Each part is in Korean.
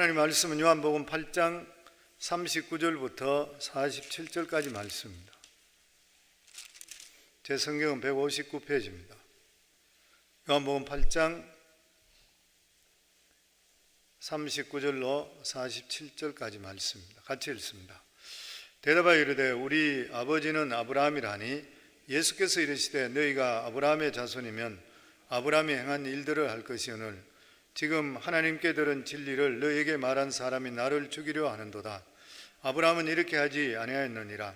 하나님 말씀은 요한복음 8장 39절부터 47절까지 말씀입니다. 제 성경은 159페이지입니다. 요한복음 8장 39절로 47절까지 말씀입니다. 같이 읽습니다. 대답하여 이르되 우리 아버지는 아브라함이라니 예수께서 이르시되 너희가 아브라함의 자손이면 아브라함이 행한 일들을 할 것이오늘 지금 하나님께 들은 진리를 너희에게 말한 사람이 나를 죽이려 하는도다. 아브라함은 이렇게 하지 아니하였느니라.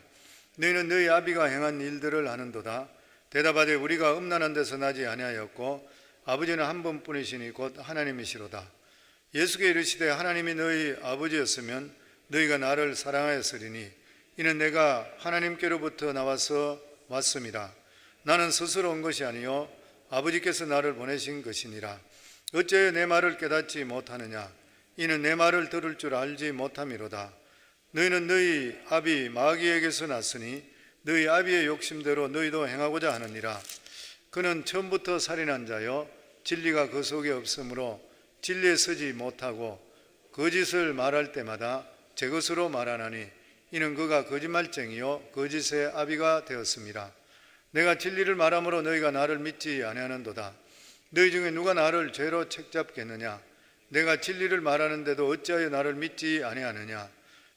너희는 너희 아비가 행한 일들을 하는도다. 대답하되 우리가 음란한 데서 나지 아니하였고 아버지는 한 분뿐이시니 곧 하나님이시로다. 예수께 이르시되 하나님이 너희 아버지였으면 너희가 나를 사랑하였으리니 이는 내가 하나님께로부터 나와서 왔습니다. 나는 스스로 온 것이 아니요 아버지께서 나를 보내신 것이니라. 어찌하여 내 말을 깨닫지 못하느냐? 이는 내 말을 들을 줄 알지 못함이로다. 너희는 너희 아비 마귀에게서 났으니 너희 아비의 욕심대로 너희도 행하고자 하느니라. 그는 처음부터 살인한 자요 진리가 그 속에 없으므로 진리에 서지 못하고 거짓을 말할 때마다 제 것으로 말하나니 이는 그가 거짓말쟁이요 거짓의 아비가 되었습니다. 내가 진리를 말함으로 너희가 나를 믿지 아니하는도다. 너희 중에 누가 나를 죄로 책잡겠느냐? 내가 진리를 말하는데도 어찌하여 나를 믿지 아니하느냐?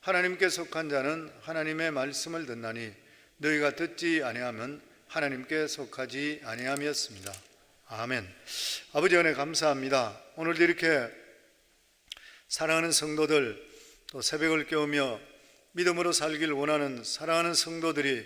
하나님께 속한 자는 하나님의 말씀을 듣나니 너희가 듣지 아니하면 하나님께 속하지 아니함이었습니다. 아멘. 아버지 은혜 감사합니다. 오늘도 이렇게 사랑하는 성도들, 또 새벽을 깨우며 믿음으로 살길 원하는 사랑하는 성도들이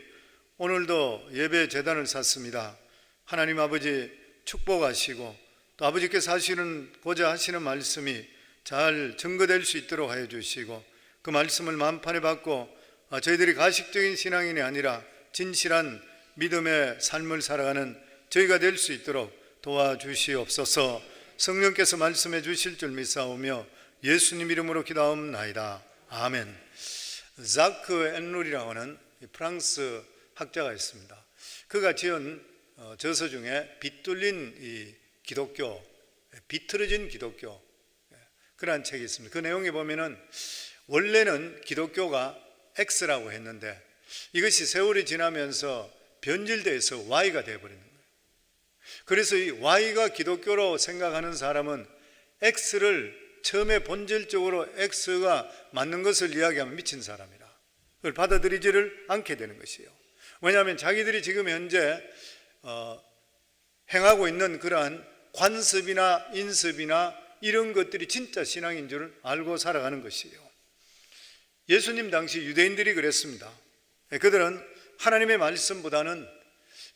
오늘도 예배 제단을 샀습니다. 하나님 아버지 축복하시고 또 아버지께서 하시고자 하시는 말씀이 잘 증거될 수 있도록 하여 주시고 그 말씀을 만판에 받고 저희들이 가식적인 신앙인이 아니라 진실한 믿음의 삶을 살아가는 저희가 될 수 있도록 도와주시옵소서. 성령께서 말씀해 주실 줄 믿사오며 예수님 이름으로 기도하옵나이다. 아멘. 자크 엔룰이라고 하는 프랑스 학자가 있습니다. 그가 지은 저서 중에 비뚤린 이 기독교, 비틀어진 기독교, 그러한 책이 있습니다. 그 내용에 보면은 원래는 기독교가 X라고 했는데 이것이 세월이 지나면서 변질돼서 Y가 되어버리는 거예요. 그래서 이 Y가 기독교로 생각하는 사람은 X를 처음에 본질적으로 X가 맞는 것을 이야기하면 미친 사람이라 그걸 받아들이지를 않게 되는 것이에요. 왜냐하면 자기들이 지금 현재 행하고 있는 그러한 관습이나 인습이나 이런 것들이 진짜 신앙인 줄 알고 살아가는 것이에요. 예수님 당시 유대인들이 그랬습니다. 그들은 하나님의 말씀보다는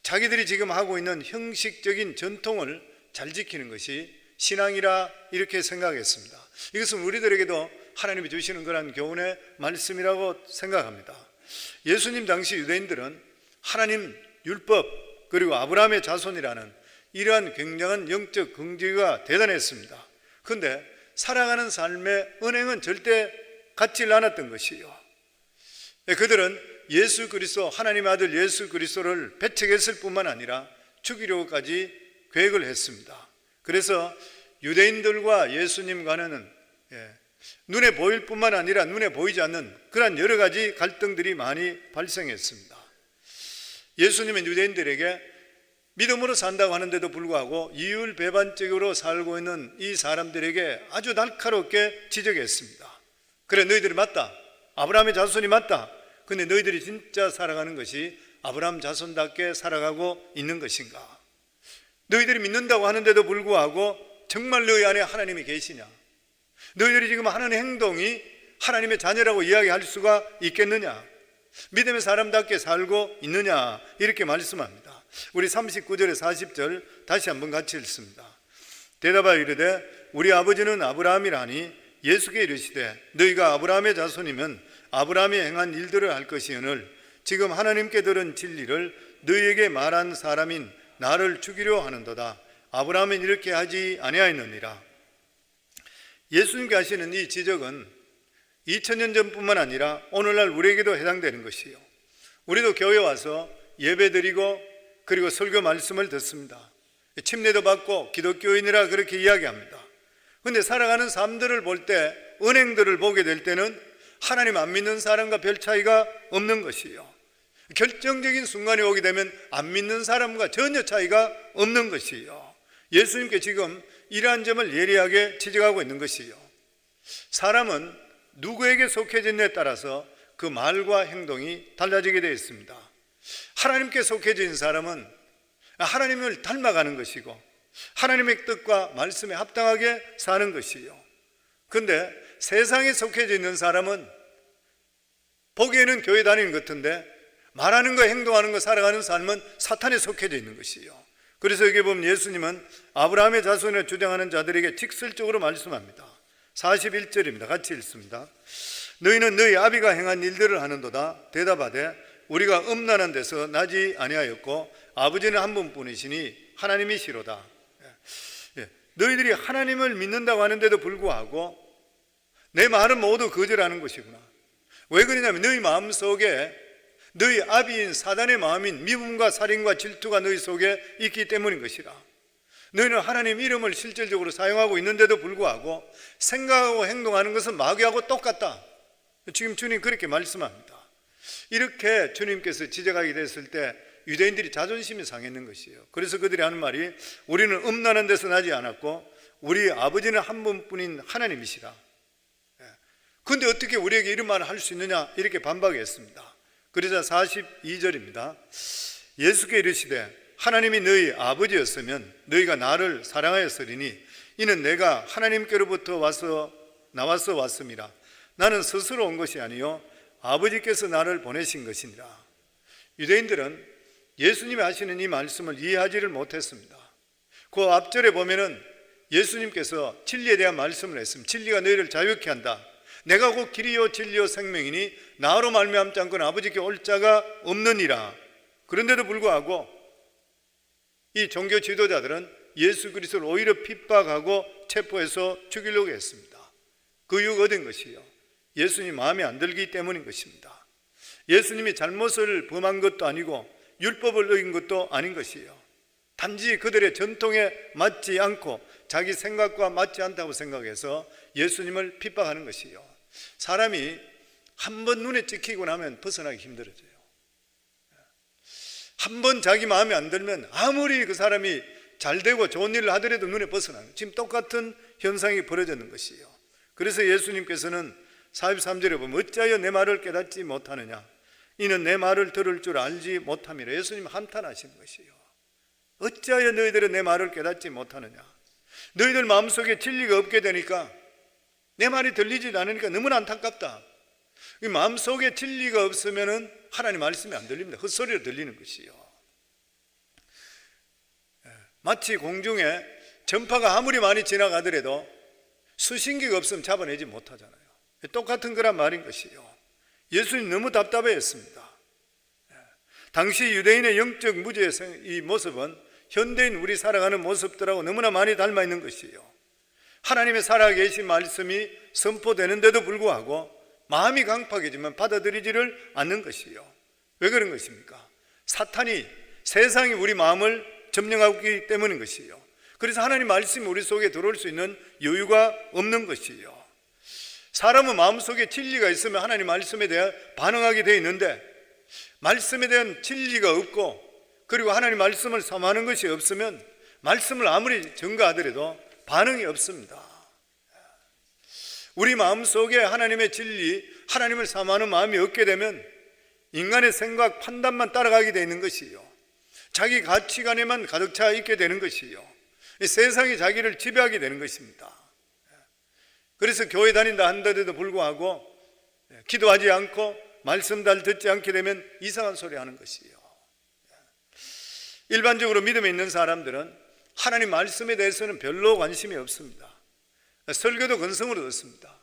자기들이 지금 하고 있는 형식적인 전통을 잘 지키는 것이 신앙이라 이렇게 생각했습니다. 이것은 우리들에게도 하나님이 주시는 그런 교훈의 말씀이라고 생각합니다. 예수님 당시 유대인들은 하나님 율법 그리고 아브라함의 자손이라는 이러한 굉장한 영적 긍지가 대단했습니다. 그런데 살아가는 삶의 은행은 절대 같지 않았던 것이에요. 그들은 예수 그리스도 하나님의 아들 예수 그리스도를 배척했을 뿐만 아니라 죽이려고까지 계획을 했습니다. 그래서 유대인들과 예수님과는 눈에 보일 뿐만 아니라 눈에 보이지 않는 그런 여러 가지 갈등들이 많이 발생했습니다. 예수님은 유대인들에게 믿음으로 산다고 하는데도 불구하고 이율배반적으로 살고 있는 이 사람들에게 아주 날카롭게 지적했습니다. 그래 너희들이 맞다. 아브라함의 자손이 맞다. 근데 너희들이 진짜 살아가는 것이 아브라함 자손답게 살아가고 있는 것인가? 너희들이 믿는다고 하는데도 불구하고 정말 너희 안에 하나님이 계시냐? 너희들이 지금 하는 행동이 하나님의 자녀라고 이야기할 수가 있겠느냐? 믿음의 사람답게 살고 있느냐? 이렇게 말씀합니다. 우리 39절에 40절 다시 한번 같이 읽습니다. 대답하여 이르되 우리 아버지는 아브라함이라니 예수께 이르시되 너희가 아브라함의 자손이면 아브라함이 행한 일들을 할 것이오늘 지금 하나님께 들은 진리를 너희에게 말한 사람인 나를 죽이려 하는도다. 아브라함은 이렇게 하지 아니하였느니라. 예수님께 하시는 이 지적은 2000년 전뿐만 아니라 오늘날 우리에게도 해당되는 것이에요. 우리도 교회 와서 예배드리고 그리고 설교 말씀을 듣습니다. 침례도 받고 기독교인이라 그렇게 이야기합니다. 그런데 살아가는 삶들을 볼 때 은행들을 보게 될 때는 하나님 안 믿는 사람과 별 차이가 없는 것이요, 결정적인 순간이 오게 되면 안 믿는 사람과 전혀 차이가 없는 것이요, 예수님께 지금 이러한 점을 예리하게 지적하고 있는 것이요, 사람은 누구에게 속해졌느냐에 따라서 그 말과 행동이 달라지게 되어 있습니다. 하나님께 속해진 사람은 하나님을 닮아가는 것이고 하나님의 뜻과 말씀에 합당하게 사는 것이요, 그런데 세상에 속해져 있는 사람은 보기에는 교회 다니는 것 같은데 말하는 거, 행동하는 거, 살아가는 삶은 사탄에 속해져 있는 것이요. 그래서 여기 보면 예수님은 아브라함의 자손에 주장하는 자들에게 직설적으로 말씀합니다. 41절입니다. 같이 읽습니다. 너희는 너희 아비가 행한 일들을 하는도다. 대답하되 우리가 음란한 데서 나지 아니하였고 아버지는 한 분뿐이시니 하나님이시로다. 너희들이 하나님을 믿는다고 하는데도 불구하고 내 말은 모두 거절하는 것이구나. 왜 그러냐면 너희 마음속에 너희 아비인 사단의 마음인 미움과 살인과 질투가 너희 속에 있기 때문인 것이라. 너희는 하나님 이름을 실질적으로 사용하고 있는데도 불구하고 생각하고 행동하는 것은 마귀하고 똑같다. 지금 주님 그렇게 말씀합니다. 이렇게 주님께서 지적하게 됐을 때 유대인들이 자존심이 상했는 것이에요. 그래서 그들이 하는 말이 우리는 음란한 데서 나지 않았고 우리 아버지는 한 분뿐인 하나님이시라. 그런데 어떻게 우리에게 이런 말을 할 수 있느냐, 이렇게 반박했습니다. 그러자 42절입니다. 예수께 이르시되 하나님이 너희 아버지였으면 너희가 나를 사랑하였으리니 이는 내가 하나님께로부터 나와서 왔음이라. 나는 스스로 온 것이 아니요 아버지께서 나를 보내신 것이니라. 유대인들은 예수님이 하시는 이 말씀을 이해하지를 못했습니다. 그 앞절에 보면은 예수님께서 진리에 대한 말씀을 했습니다. 진리가 너희를 자유케 한다. 내가 곧 길이요 진리요 생명이니 나로 말미암지 않고는 아버지께 올 자가 없느니라. 그런데도 불구하고 이 종교 지도자들은 예수 그리스도를 오히려 핍박하고 체포해서 죽이려고 했습니다. 그 이유가 어딘 것이요? 예수님 마음에 안 들기 때문인 것입니다. 예수님이 잘못을 범한 것도 아니고 율법을 어긴 것도 아닌 것이에요. 단지 그들의 전통에 맞지 않고 자기 생각과 맞지 않다고 생각해서 예수님을 핍박하는 것이에요. 사람이 한 번 눈에 찍히고 나면 벗어나기 힘들어져요. 한 번 자기 마음에 안 들면 아무리 그 사람이 잘 되고 좋은 일을 하더라도 눈에 벗어나요. 지금 똑같은 현상이 벌어지는 것이에요. 그래서 예수님께서는 43절에 보면 어찌하여 내 말을 깨닫지 못하느냐, 이는 내 말을 들을 줄 알지 못함이라. 예수님 한탄하시는 것이에요. 어찌하여 너희들은 내 말을 깨닫지 못하느냐. 너희들 마음속에 진리가 없게 되니까, 내 말이 들리지 않으니까 너무나 안타깝다. 이 마음속에 진리가 없으면 하나님 말씀이 안 들립니다. 헛소리로 들리는 것이요. 마치 공중에 전파가 아무리 많이 지나가더라도 수신기가 없으면 잡아내지 못하잖아요. 똑같은 거란 말인 것이요. 예수님 너무 답답해했습니다. 당시 유대인의 영적 무지의 이 모습은 현대인 우리 살아가는 모습들하고 너무나 많이 닮아 있는 것이요. 하나님의 살아계신 말씀이 선포되는데도 불구하고 마음이 강팍해지면 받아들이지를 않는 것이요. 왜 그런 것입니까? 사탄이, 세상이 우리 마음을 점령하고 있기 때문인 것이요. 그래서 하나님 말씀이 우리 속에 들어올 수 있는 여유가 없는 것이요. 사람은 마음속에 진리가 있으면 하나님 말씀에 대해 반응하게 되어 있는데 말씀에 대한 진리가 없고 그리고 하나님 말씀을 삼하는 것이 없으면 말씀을 아무리 전가하더라도 반응이 없습니다. 우리 마음속에 하나님의 진리, 하나님을 삼하는 마음이 없게 되면 인간의 생각, 판단만 따라가게 되는 것이요. 자기 가치관에만 가득 차 있게 되는 것이요. 세상이 자기를 지배하게 되는 것입니다. 그래서 교회 다닌다 한다에도 불구하고 기도하지 않고 말씀 잘 듣지 않게 되면 이상한 소리 하는 것이에요. 일반적으로 믿음에 있는 사람들은 하나님 말씀에 대해서는 별로 관심이 없습니다. 설교도 건성으로 듣습니다.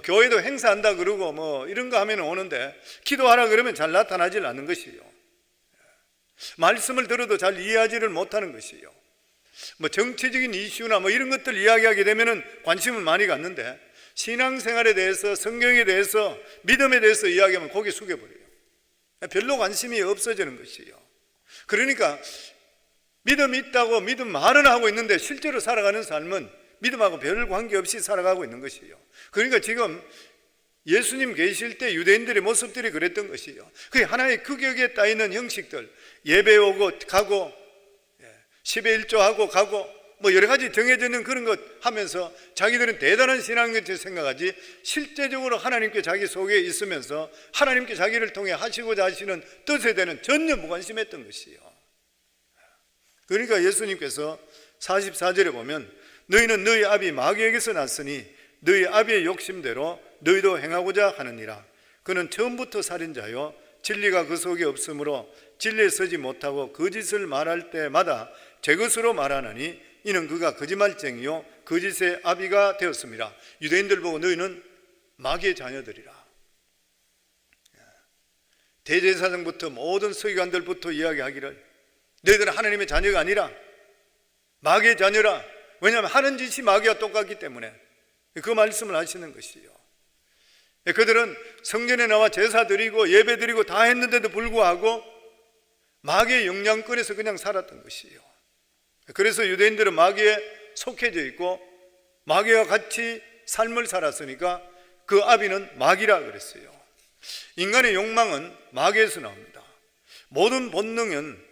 교회도 행사한다 그러고 이런 거 하면 오는데 기도하라 그러면 잘 나타나질 않는 것이에요. 말씀을 들어도 잘 이해하지를 못하는 것이에요. 정치적인 이슈나 이런 것들 이야기하게 되면 관심을 많이 갖는데 신앙생활에 대해서, 성경에 대해서, 믿음에 대해서 이야기하면 고개 숙여버려요. 별로 관심이 없어지는 것이에요. 그러니까 믿음이 있다고 믿음 말은 하고 있는데 실제로 살아가는 삶은 믿음하고 별 관계없이 살아가고 있는 것이에요. 그러니까 지금 예수님 계실 때 유대인들의 모습들이 그랬던 것이에요. 그게 하나의 규격에 따있는 형식들, 예배 오고 가고 10의 1조하고 가고 뭐 여러 가지 정해지는 그런 것 하면서 자기들은 대단한 신앙인처럼 생각하지, 실제적으로 하나님께 자기 속에 있으면서 하나님께 자기를 통해 하시고자 하시는 뜻에 대해서는 전혀 무관심했던 것이에요. 그러니까 예수님께서 44절에 보면 너희는 너희 아비 마귀에게서 났으니 너희 아비의 욕심대로 너희도 행하고자 하느니라. 그는 처음부터 살인자요 진리가 그 속에 없으므로 진리에 서지 못하고 거짓을 말할 때마다 제 것으로 말하느니 이는 그가 거짓말쟁이요 거짓의 아비가 되었습니다. 유대인들 보고 너희는 마귀의 자녀들이라. 대제사장부터 모든 서기관들부터 이야기하기를 너희들은 하나님의 자녀가 아니라 마귀의 자녀라. 왜냐하면 하는 짓이 마귀와 똑같기 때문에 그 말씀을 하시는 것이요. 그들은 성전에 나와 제사 드리고 예배 드리고 다 했는데도 불구하고 마귀의 영향권에서 그냥 살았던 것이요. 그래서 유대인들은 마귀에 속해져 있고 마귀와 같이 삶을 살았으니까 그 아비는 마귀라 그랬어요. 인간의 욕망은 마귀에서 나옵니다. 모든 본능은,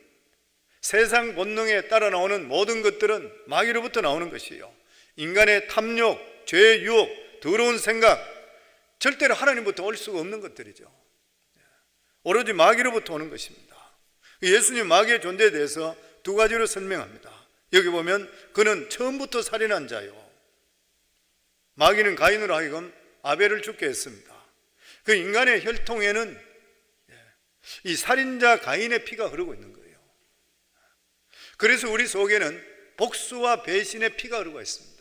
세상 본능에 따라 나오는 모든 것들은 마귀로부터 나오는 것이에요. 인간의 탐욕, 죄의 유혹, 더러운 생각, 절대로 하나님부터 올 수가 없는 것들이죠. 오로지 마귀로부터 오는 것입니다. 예수님 마귀의 존재에 대해서 두 가지로 설명합니다. 여기 보면 그는 처음부터 살인한 자요. 마귀는 가인으로 하여금 아벨을 죽게 했습니다. 그 인간의 혈통에는 이 살인자 가인의 피가 흐르고 있는 거예요. 그래서 우리 속에는 복수와 배신의 피가 흐르고 있습니다.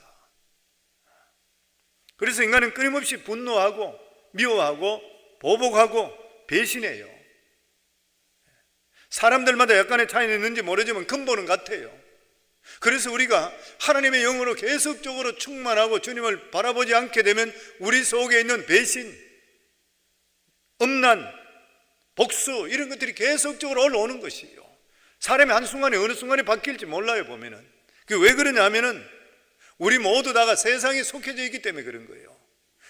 그래서 인간은 끊임없이 분노하고 미워하고 보복하고 배신해요. 사람들마다 약간의 차이는 있는지 모르지만 근본은 같아요. 그래서 우리가 하나님의 영으로 계속적으로 충만하고 주님을 바라보지 않게 되면 우리 속에 있는 배신, 음란, 복수 이런 것들이 계속적으로 올라오는 것이에요. 사람이 한순간에 어느 순간에 바뀔지 몰라요. 보면은 그게 왜 그러냐면은 우리 모두 다가 세상에 속해져 있기 때문에 그런 거예요.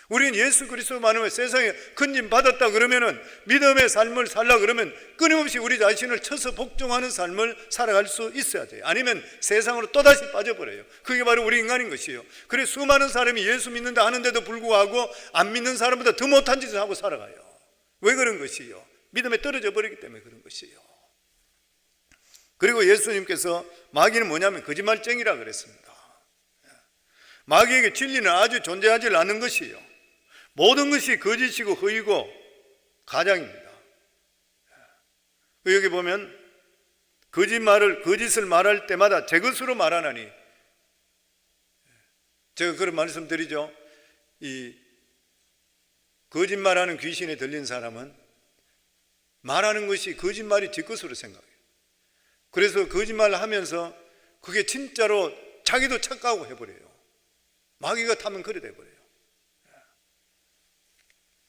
우리는 예수 그리스도만으로 세상에 건진 받았다 그러면은 믿음의 삶을 살라 그러면 끊임없이 우리 자신을 쳐서 복종하는 삶을 살아갈 수 있어야 돼요. 아니면 세상으로 또다시 빠져버려요. 그게 바로 우리 인간인 것이에요. 그래서 수많은 사람이 예수 믿는다 하는데도 불구하고 안 믿는 사람보다 더 못한 짓을 하고 살아가요. 왜 그런 것이에요? 믿음에 떨어져 버리기 때문에 그런 것이에요. 그리고 예수님께서 마귀는 뭐냐면 거짓말쟁이라 그랬습니다. 마귀에게 진리는 아주 존재하지 않는 것이에요. 모든 것이 거짓이고 허위고 가장입니다. 여기 보면 거짓을 말할 때마다 제 것으로 말하나니, 제가 그런 말씀드리죠. 이 거짓말하는 귀신에 들린 사람은 말하는 것이 거짓말이 제 것으로 생각해요. 그래서 거짓말을 하면서 그게 진짜로 자기도 착각하고 해버려요. 마귀가 타면 그래 돼버려요.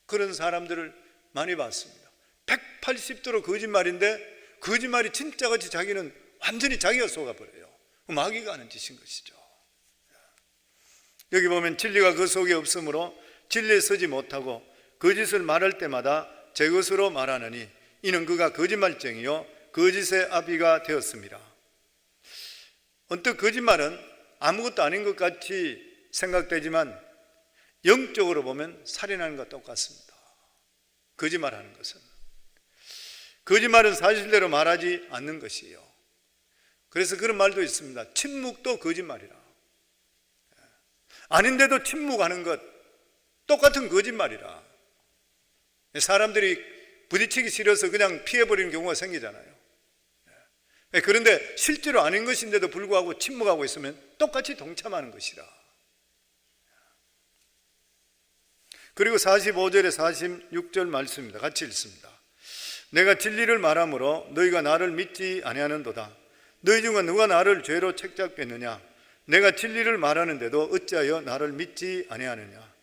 그런 사람들을 많이 봤습니다. 180도로 거짓말인데 거짓말이 진짜같이 자기는 완전히 자기가 속아버려요. 마귀가 하는 짓인 것이죠. 여기 보면 진리가 그 속에 없으므로 진리에 서지 못하고 거짓을 말할 때마다 제 것으로 말하느니 이는 그가 거짓말쟁이요 거짓의 아비가 되었습니다. 언뜻 거짓말은 아무것도 아닌 것 같이 생각되지만 영적으로 보면 살인하는 것과 똑같습니다. 거짓말하는 것은. 거짓말은 사실대로 말하지 않는 것이에요. 그래서 그런 말도 있습니다. 침묵도 거짓말이라. 아닌데도 침묵하는 것 똑같은 거짓말이라. 사람들이 부딪히기 싫어서 그냥 피해버리는 경우가 생기잖아요. 그런데 실제로 아닌 것인데도 불구하고 침묵하고 있으면 똑같이 동참하는 것이라. 그리고 45절에 46절 말씀입니다. 같이 읽습니다. 내가 진리를 말하므로 너희가 나를 믿지 아니하는도다. 너희 중에 누가 나를 죄로 책잡겠느냐? 내가 진리를 말하는데도 어찌하여 나를 믿지 아니하느냐?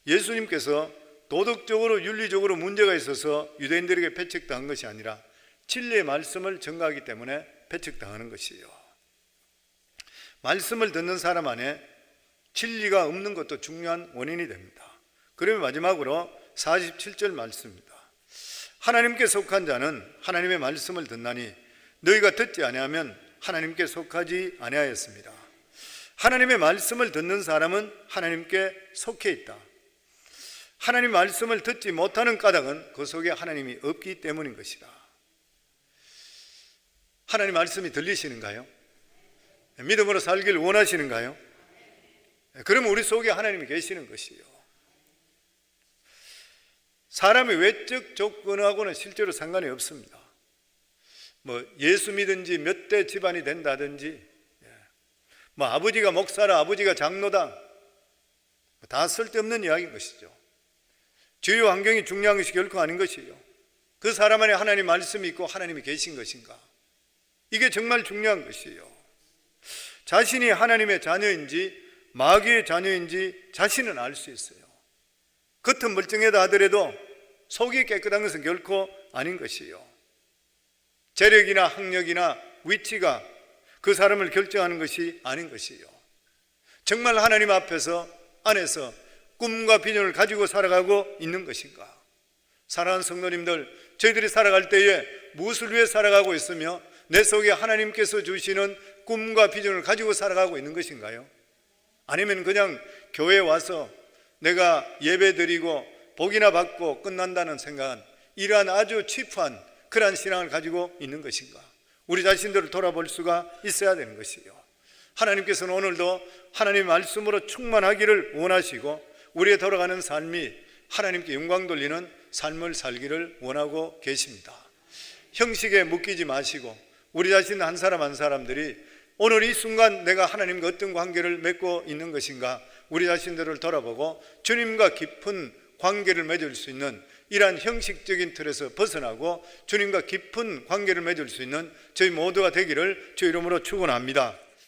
예수님께서 도덕적으로 윤리적으로 문제가 있어서 유대인들에게 배척당한 것이 아니라 진리의 말씀을 전가하기 때문에 배척당하는 것이에요. 말씀을 듣는 사람 안에 진리가 없는 것도 중요한 원인이 됩니다. 그러면 마지막으로 47절 말씀입니다. 하나님께 속한 자는 하나님의 말씀을 듣나니 너희가 듣지 아니하면 하나님께 속하지 아니하였습니다. 하나님의 말씀을 듣는 사람은 하나님께 속해 있다. 하나님 말씀을 듣지 못하는 까닭은 그 속에 하나님이 없기 때문인 것이다. 하나님 말씀이 들리시는가요? 믿음으로 살기를 원하시는가요? 그러면 우리 속에 하나님이 계시는 것이요. 사람의 외적 조건하고는 실제로 상관이 없습니다. 예수 믿은지 몇 대 집안이 된다든지, 아버지가 목사라 아버지가 장로다, 다 쓸데없는 이야기인 것이죠. 주요 환경이 중요한 것이 결코 아닌 것이요. 그 사람 안에 하나님 말씀이 있고 하나님이 계신 것인가, 이게 정말 중요한 것이요. 자신이 하나님의 자녀인지 마귀의 자녀인지 자신은 알 수 있어요. 겉은 멀쩡하다 하더라도 속이 깨끗한 것은 결코 아닌 것이요. 재력이나 학력이나 위치가 그 사람을 결정하는 것이 아닌 것이요. 정말 하나님 앞에서 안에서 꿈과 비전을 가지고 살아가고 있는 것인가? 사랑하는 성도님들, 저희들이 살아갈 때에 무엇을 위해 살아가고 있으며 내 속에 하나님께서 주시는 꿈과 비전을 가지고 살아가고 있는 것인가요? 아니면 그냥 교회에 와서 내가 예배 드리고 복이나 받고 끝난다는 생각은 이러한 아주 치프한 그러한 신앙을 가지고 있는 것인가? 우리 자신들을 돌아볼 수가 있어야 되는 것이요. 하나님께서는 오늘도 하나님의 말씀으로 충만하기를 원하시고 우리의 돌아가는 삶이 하나님께 영광 돌리는 삶을 살기를 원하고 계십니다. 형식에 묶이지 마시고 우리 자신 한 사람 한 사람들이 오늘 이 순간 내가 하나님과 어떤 관계를 맺고 있는 것인가, 우리 자신들을 돌아보고 주님과 깊은 관계를 맺을 수 있는 이러한 형식적인 틀에서 벗어나고 주님과 깊은 관계를 맺을 수 있는 저희 모두가 되기를 주 이름으로 축원합니다.